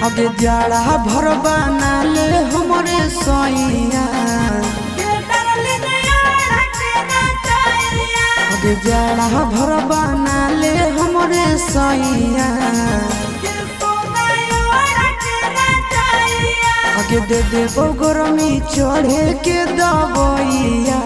अगे जाड़ा भर बना ले हमरे सैया, अगे जाड़ा भर बना ले हमरे सैया, अगे दे दे गरमी चढ़े के दबैया।